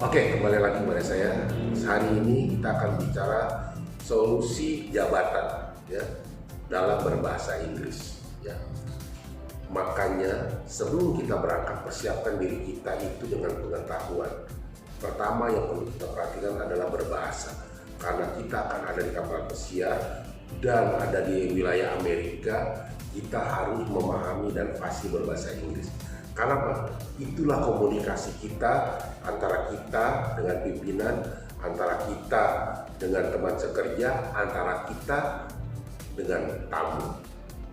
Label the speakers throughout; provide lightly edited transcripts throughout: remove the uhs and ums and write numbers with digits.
Speaker 1: Oke, kembali lagi pada saya. Hari ini kita akan bicara solusi jabatan ya dalam berbahasa Inggris ya. Makanya sebelum kita berangkat, persiapkan diri kita itu dengan pengetahuan. Pertama yang perlu kita perhatikan adalah berbahasa, karena kita akan ada di kapal pesiar dan ada di wilayah Amerika. Kita harus memahami dan fasih berbahasa Inggris. Kenapa? Itulah komunikasi kita, antara kita dengan pimpinan, antara kita dengan teman sekerja, antara kita dengan tamu.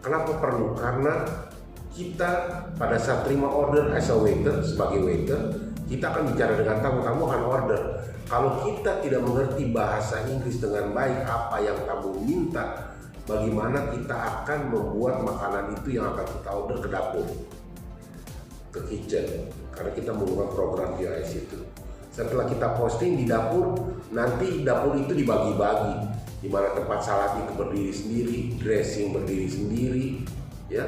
Speaker 1: Kenapa perlu? Karena kita pada saat terima order as a waiter, sebagai waiter, kita akan bicara dengan tamu akan order. Kalau kita tidak mengerti bahasa Inggris dengan baik apa yang tamu minta, bagaimana kita akan membuat makanan itu yang akan kita order ke dapur, ke kitchen, karena kita menggunakan program GIS itu. Setelah kita posting di dapur, nanti dapur itu dibagi-bagi, di mana tempat salad itu berdiri sendiri, dressing berdiri sendiri, ya.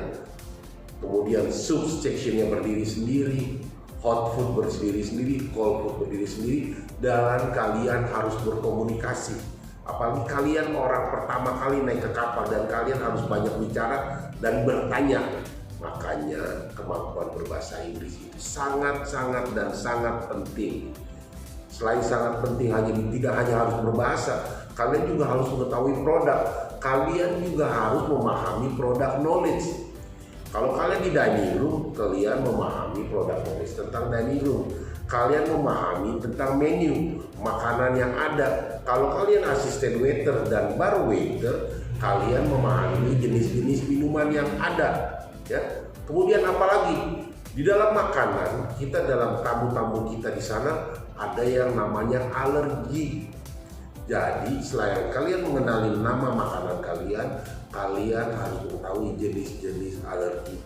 Speaker 1: Kemudian soup sectionnya berdiri sendiri, hot food berdiri sendiri, cold food berdiri sendiri, dan kalian harus berkomunikasi. Apalagi kalian orang pertama kali naik ke kapal dan kalian harus banyak bicara dan bertanya. Makanya kemampuan berbahasa Inggris itu sangat dan sangat penting. Selain sangat penting, tidak hanya harus berbahasa, kalian juga harus mengetahui produk. Kalian juga harus memahami produk knowledge. Kalau kalian di dining room, kalian memahami produk knowledge tentang dining room. Kalian memahami tentang menu makanan yang ada. Kalau kalian asisten waiter dan bar waiter, kalian memahami jenis-jenis minuman yang ada. Ya. Kemudian apalagi di dalam makanan kita, dalam tamu-tamu kita di sana ada yang namanya alergi. Jadi selain kalian mengenali nama makanan kalian, kalian harus mengetahui jenis-jenis alergi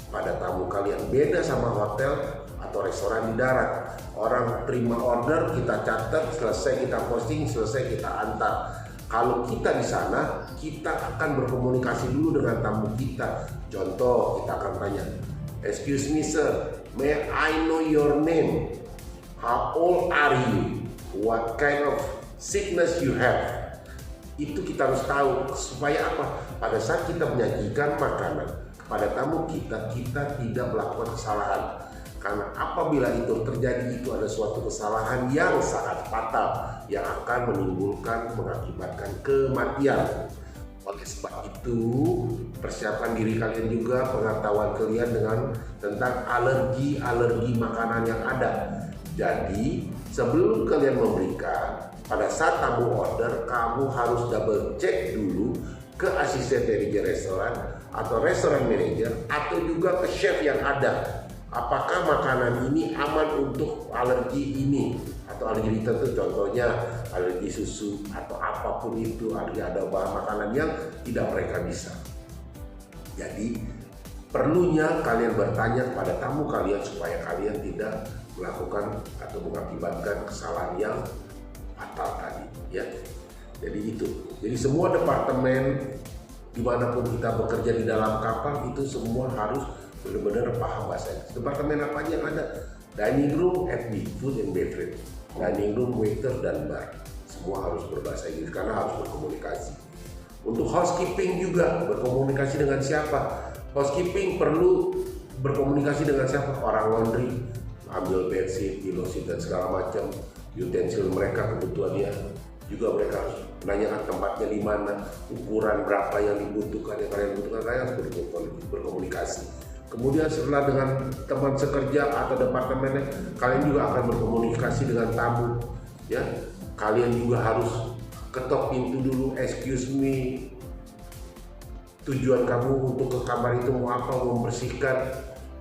Speaker 1: pada tamu kalian. Beda sama hotel atau restoran di darat. Orang terima order, kita catat, selesai kita posting, selesai kita antar. Kalau kita di sana, kita akan berkomunikasi dulu dengan tamu kita. Contoh, kita akan tanya, "Excuse me sir, may I know your name? How old are you? What kind of sickness you have?" Itu kita harus tahu, supaya apa? Pada saat kita menyajikan makanan kepada tamu kita, kita tidak melakukan kesalahan. Karena apabila itu terjadi, itu ada suatu kesalahan yang sangat fatal yang akan mengakibatkan kematian. Oleh sebab itu, persiapkan diri kalian juga, pengetahuan kalian tentang alergi makanan yang ada. Jadi, sebelum kalian memberikan, pada saat tamu order, kamu harus double check dulu ke asisten manajer restoran atau restoran manager atau juga ke chef yang ada. Apakah makanan ini aman untuk alergi ini atau alergi tertentu, contohnya alergi susu atau apapun itu, ada bahan makanan yang tidak mereka bisa. Jadi perlunya kalian bertanya kepada tamu kalian supaya kalian tidak melakukan atau mengakibatkan kesalahan yang fatal tadi ya. Jadi itu. Jadi semua departemen dimanapun kita bekerja di dalam kapal itu semua harus benar-benar paham bahasa Inggris. Departemen apa aja yang ada? Dining room, FB, food and beverage, dining room, waiter dan bar. Semua harus berbahasa Inggris karena harus berkomunikasi. Untuk housekeeping juga berkomunikasi dengan siapa? Housekeeping perlu berkomunikasi dengan siapa? Orang laundry, ambil bedsheet, pillow sheet dan segala macam utensil mereka, kebutuhannya. Juga mereka harus menanyakan tempatnya di mana, ukuran berapa yang dibutuhkan, yang kalian butuhkan, kalian harus berkomunikasi. Kemudian setelah dengan teman sekerja atau departemennya, kalian juga akan berkomunikasi dengan tamu. Ya, kalian juga harus ketok pintu dulu, "Excuse me, tujuan kamu untuk ke kamar itu mau apa? Mau membersihkan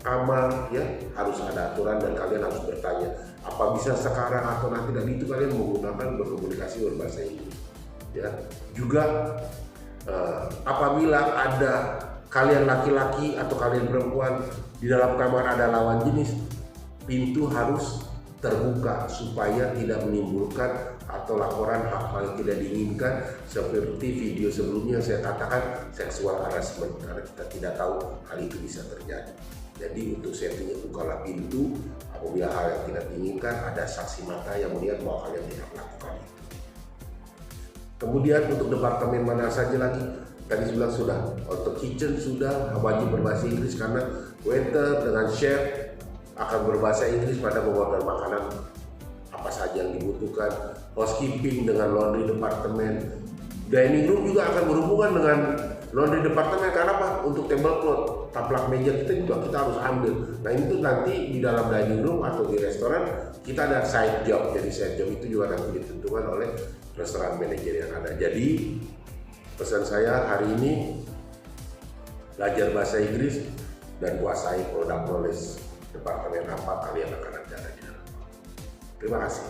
Speaker 1: kamar?" Ya, harus ada aturan dan kalian harus bertanya. Apa bisa sekarang atau nanti, dan itu kalian menggunakan berkomunikasi berbahasa Inggris. Ya, juga apabila ada kalian laki-laki atau kalian perempuan di dalam kamar ada lawan jenis, pintu harus terbuka supaya tidak menimbulkan atau laporan hal-hal yang tidak diinginkan, seperti video sebelumnya saya katakan seksual harassment, karena kita tidak tahu hal itu bisa terjadi. Jadi untuk settingnya bukalah pintu, apabila hal yang tidak diinginkan ada saksi mata yang melihat bahwa kalian tidak melakukan itu. Kemudian untuk departemen mana saja lagi, tadi bilang sudah, untuk kitchen sudah wajib berbahasa Inggris karena waiter dengan chef akan berbahasa Inggris pada pembuatan makanan apa saja yang dibutuhkan. Housekeeping dengan laundry departemen, dining room juga akan berhubungan dengan laundry departemen karena apa? Untuk tablecloth, taplak meja kita harus ambil. Nah itu nanti di dalam dining room atau di restoran kita ada side job. Jadi side job itu juga nanti ditentukan oleh restoran manajer yang ada. Jadi pesan saya hari ini, belajar bahasa Inggris dan kuasai produk knowledge departemen apa kalian akan ada di dalam. Terima kasih.